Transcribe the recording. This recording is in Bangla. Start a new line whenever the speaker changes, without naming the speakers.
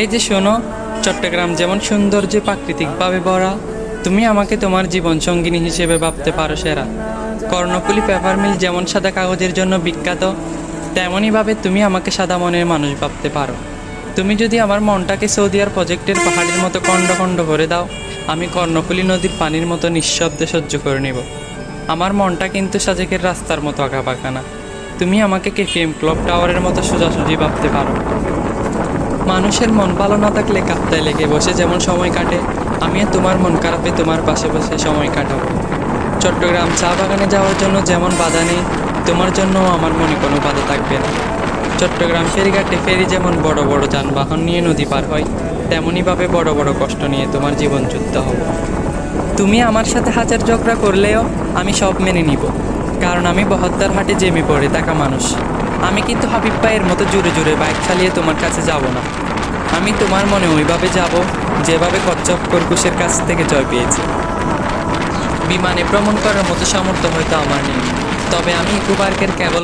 এই যে শোনো, চট্টগ্রাম যেমন সৌন্দর্যে প্রাকৃতিকভাবে ভরা, তুমি আমাকে তোমার জীবন সঙ্গিনী হিসেবে ভাবতে পারো সেরা। কর্ণফুলী পেপার মিল যেমন সাদা কাগজের জন্য বিখ্যাত, তেমনইভাবে তুমি আমাকে সাদা মনের মানুষ ভাবতে পারো। তুমি যদি আমার মনটাকে সৌদিয়ার প্রজেক্টের পাহাড়ের মতো খণ্ড খণ্ড করে দাও, আমি কর্ণফুলী নদীর পানির মতো নিঃশব্দে সহ্য করে নেব। আমার মনটা কিন্তু সাজেকের রাস্তার মতো আঁকাবাঁকা না। তুমি আমাকে কেপিএম ক্লক টাওয়ারের মতো সোজাসুজি ভাবতে পারো। মানুষের মন ভালো না থাকলে কাপ্তায় লেগে বসে যেমন সময় কাটে, আমিও তোমার মন খারাপে তোমার পাশে বসে সময় কাটাবো। চট্টগ্রাম চা বাগানে যাওয়ার জন্য যেমন বাধা নেই, তোমার জন্যও আমার মনে কোনো বাধা থাকবে না। চট্টগ্রাম ফেরিঘাটে ফেরি যেমন বড় বড় যানবাহন নিয়ে নদী পার হয়, তেমনইভাবে বড় বড় কষ্ট নিয়ে তোমার জীবন যুদ্ধ হবে। তুমি আমার সাথে হাজার ঝগড়া করলেও আমি সব মেনে নিব, কারণ আমি বহদ্দার হাটে জেমে পড়ে থাকা মানুষ। আমি কিন্তু হাবিব ভাইয়ের মতো জোরে জোরে বাইক চালিয়ে তোমার কাছে যাব না। আমি তোমার মনে ওইভাবে যাব যেভাবে কচ্ছপ খরগোশের কাছ থেকে জয় পেয়েছি। বিমানে ভ্রমণ করার মতো সামর্থ্য হয়তো আমার নেই, তবে আমি ইকো পার্কের কেবল